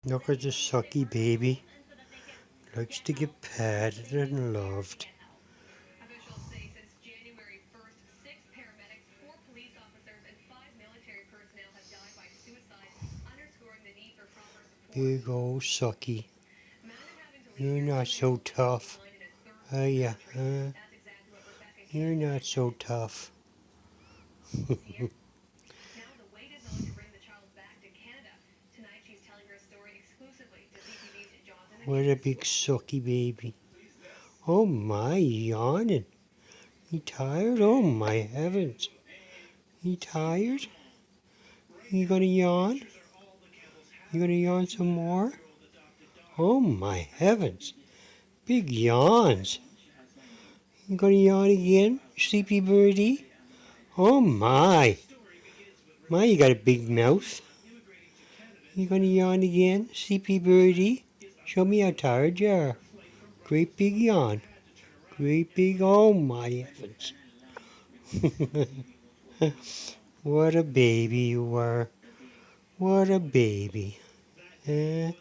Look at the sucky baby. Likes to get patted and loved. Officials say since January 1st, 6 paramedics, 4 police officers, and 5 military personnel have died by suicide, underscoring the need for proper support. Big old sucky. Imagine having to leave You're your not son or so daughter tough. behind in a third Are world ya? country. That's exactly what Rebecca You're Cantor not is so saying. tough. Now the wait is on to bring the child back to Canada. Tonight she's telling her story exclusively to CTV's Jonathan What a McGinnis. big sucky baby. Oh my, yawning. You tired? Oh my heavens. You tired? You gonna yawn? You gonna yawn some more? Oh my heavens. Big yawns. You gonna yawn again, sleepy birdie? Oh my. My, you got a big mouth. You gonna yawn again, sleepy birdie? Show me how tired you are. Great big yawn. Great big, oh my heavens. What a baby you are. What a baby. Eh?